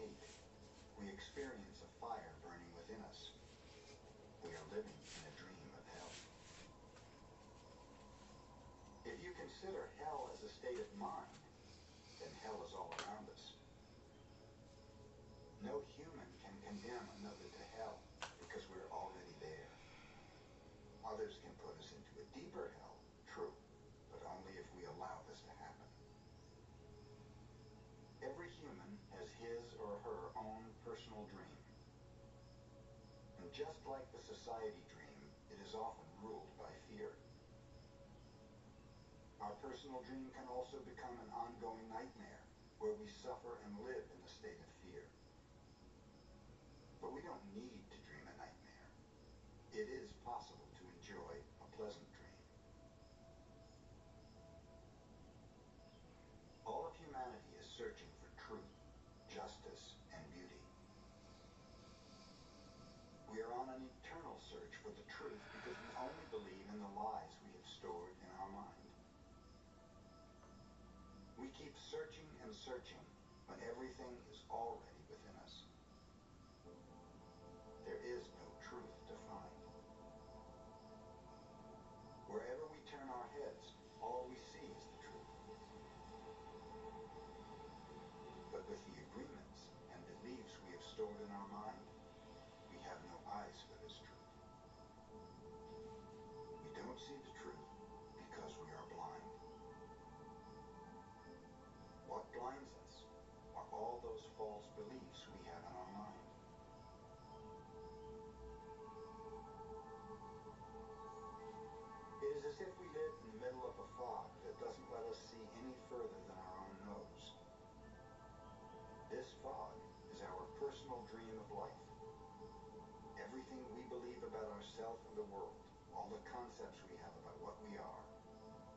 hate, we experience a fire burning within us. We are living in a dream of hell. If you consider hell as a state of mind, then hell is all around us. No human can condemn another to hell because we're already there. Others can put us into a deeper hell, true, but only if we allow this to happen. Every human has his or her own personal dream. And just like the society dream, it is often ruled by fear. Our personal dream can also become an ongoing nightmare, where we suffer and live in a state of fear. But we don't need to dream a nightmare. It is possible to enjoy a pleasant dream. All of humanity is searching for truth, justice, and beauty. We are on an eternal search for the truth because we only believe in the lies we have stored in our mind. We keep searching and searching when everything is already within us. There is no truth to find. Wherever we turn our heads, all we see is the truth. But with the agreements and beliefs we have stored in our mind, we have no eyes for this truth. We don't see the truth because we are blind. What blinds us are all those false beliefs we have in our mind. It is as if we live in the middle of a fog that doesn't let us see any further than our own nose. This fog is our personal dream of life. Everything we believe about ourselves and the world, all the concepts we have about what we are,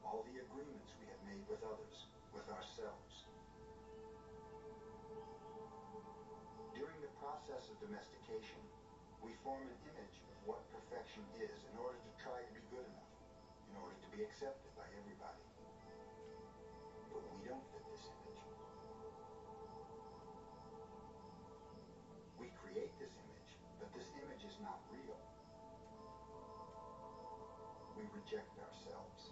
all the agreements we have made with others, with ourselves. During the process of domestication, we form an image of what perfection is in order to try to be good enough, in order to be accepted by everybody. But we don't fit this image. We create this image, but this image is not real. We reject ourselves.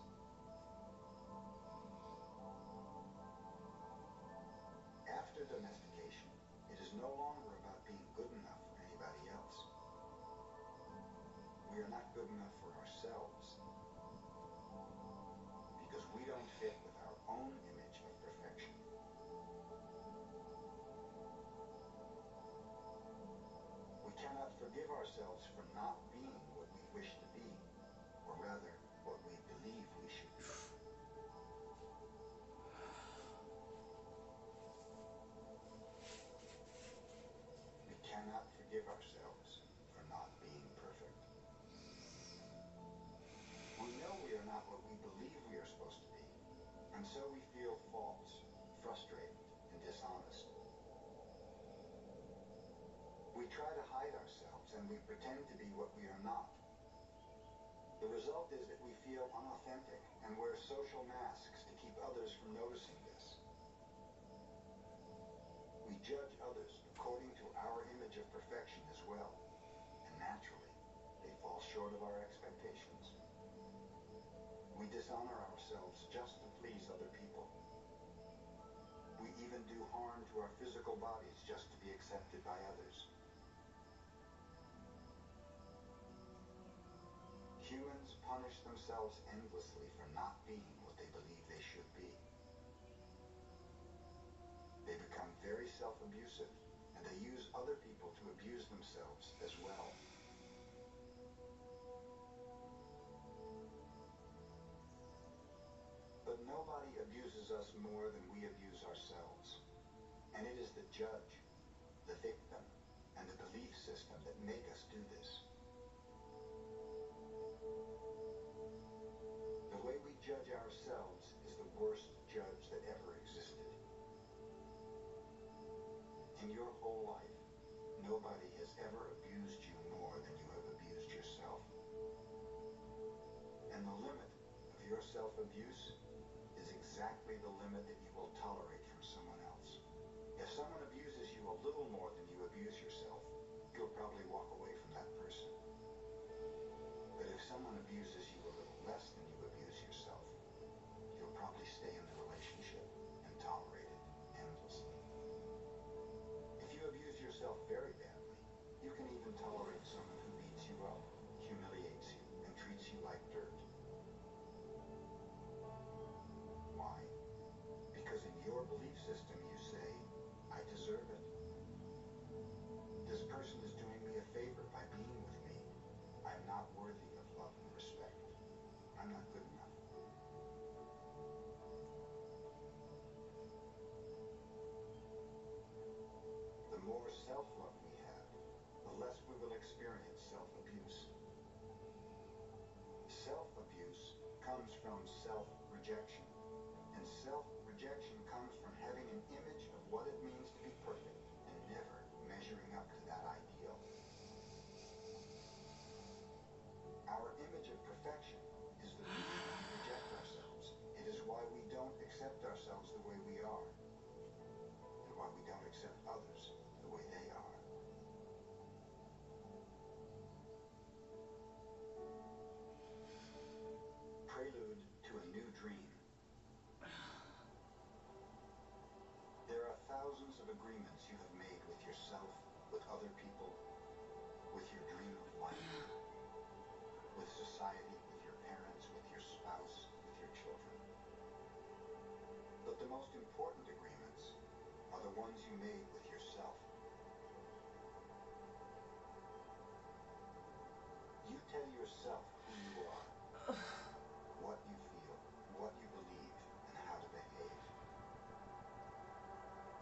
After domestication, it is no longer about being good enough for anybody else. We are not good enough for ourselves because we don't fit with our own image of perfection. We cannot forgive ourselves for not being what we wish to be, or rather, what we believe we should be. We cannot forgive ourselves for not being perfect. We know we are not what we believe we are supposed to be, and so we feel false, frustrated, and dishonest. We try to hide ourselves, and we pretend to be what we are not. The result is that we feel unauthentic and wear social masks to keep others from noticing this. We judge others according to our image of perfection as well, and naturally, they fall short of our expectations. We dishonor ourselves just to please other people. We even do harm to our physical bodies just to be accepted by others. Humans punish themselves endlessly for not being what they believe they should be. They become very self-abusive, and they use other people to abuse themselves as well. But nobody abuses us more than we abuse ourselves. And it is the judge, the victim, and the belief system that make us do this. The way we judge ourselves is the worst judge that ever existed. In your whole life, nobody has ever abused you more than you have abused yourself. And the limit of your self-abuse is exactly the limit that you will tolerate from someone else. If someone abuses you a little more than you abuse yourself, you'll probably walk away from that person. But if someone abuses you a little less than you abuse yourself, you'll probably stay in the relationship and tolerate it endlessly. If you abuse yourself very badly, you can even tolerate someone who beats you up, humiliates you, and treats you like dirt. Why? Because in your belief system you say, I deserve it. This person is doing me a favor by being with me. I'm not worthy of love and respect. I'm not good enough. The more self-love we have, the less we will experience self-abuse. Self-abuse comes from self-rejection. And self-rejection comes from having an image of what it means to be perfect and never measuring up to that ideal. Our image of perfection is the reason we reject ourselves. It is why we don't accept ourselves the way we are, and why we don't accept others the way they are. Prelude to a New Dream. There are thousands of agreements you have made with yourself, with other people, with your dream of life, with society, with your parents, with your spouse, with your children. But the most important agreements are the ones you made with yourself. You tell yourself who you are, what you feel, what you believe, and how to behave.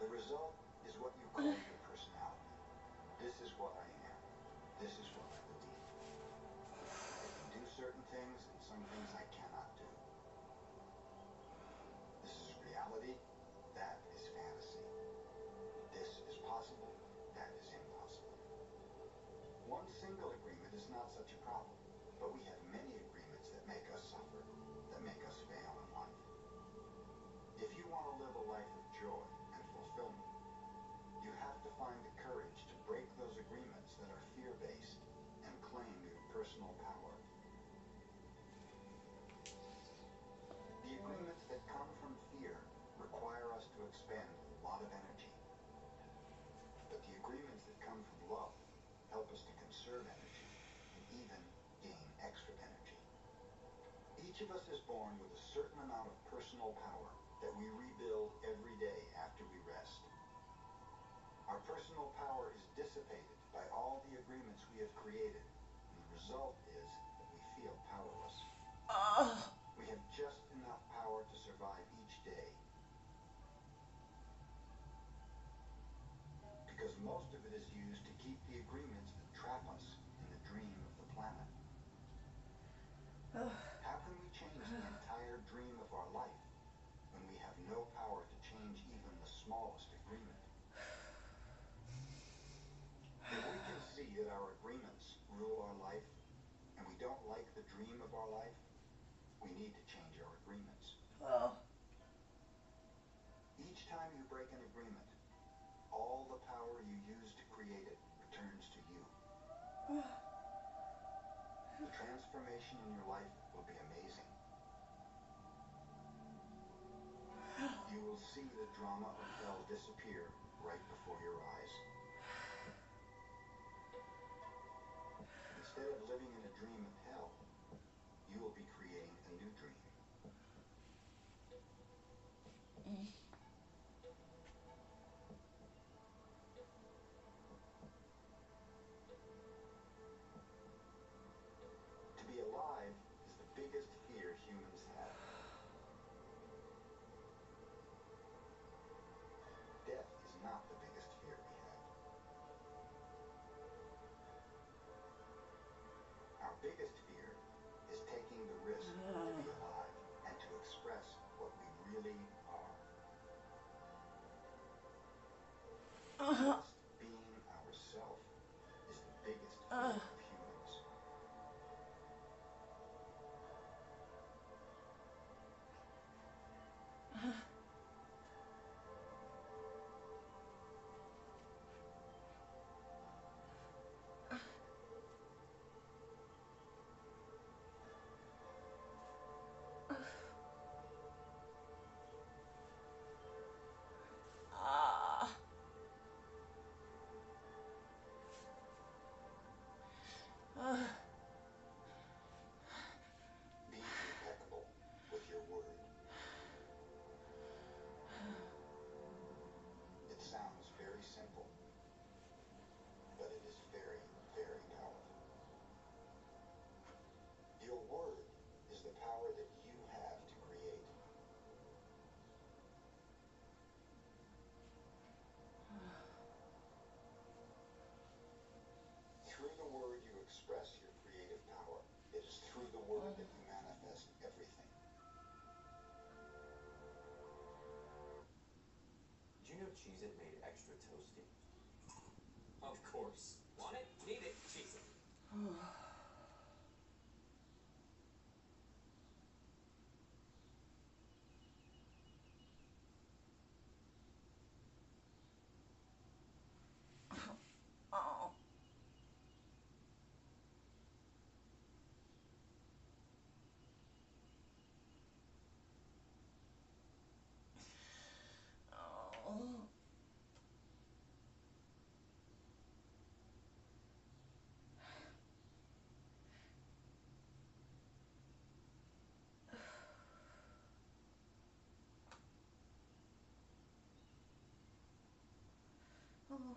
The result is what you call your personality. This is what I am. This is what I believe. I can do certain things and some things I cannot do. This is reality. That is fantasy. This is possible. That is impossible. One single agreement is not such a problem, but we have many agreements that make us suffer, that make us fail in life. If you want to live a life of joy and fulfillment, you have to find the courage to break those agreements that are fear-based and claim your personal power. The agreements that come from fear require us to expend a lot of energy. But the agreements that come from love help us to conserve energy and even gain extra energy. Each of us is born with a certain amount of personal power that we rebuild every day after we rest. Our personal power is dissipated by all the agreements we have created, and the result is that we feel powerless. We have just enough power to survive each day, because most of it is used to keep the agreements that trap us in the dream of the planet. How can we change the entire dream of our life when we have no power to change even the smallest agreement? If we can see that our agreements rule our life, and we don't like the dream of our life, we need to change our agreements. Each time you break an agreement, all the power you used to create it returns to you. The transformation in your life will be amazing. You will see the drama of hell disappear right before your eyes. Instead of living in a dream of hell, you will be creating a new dream. To be alive is the biggest fear humans have. Death is not the biggest fear we have. Our biggest fear is taking the risk to be alive and to express what we really are. Just being ourselves is the biggest fear of humans. Cheez-It made extra toasty? Of course. Want it? Need it? Cheez-It. Oh. Oh. Oh.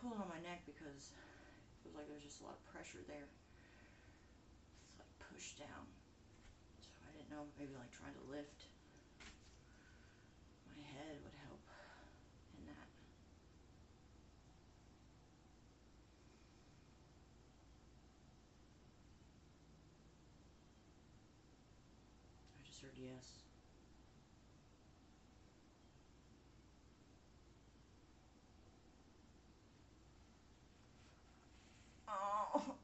Pulling on my neck because it feels like there's just a lot of pressure there. It's like pushed down. So I didn't know, maybe like trying to lift my head would help in that. I just heard yes. Oh.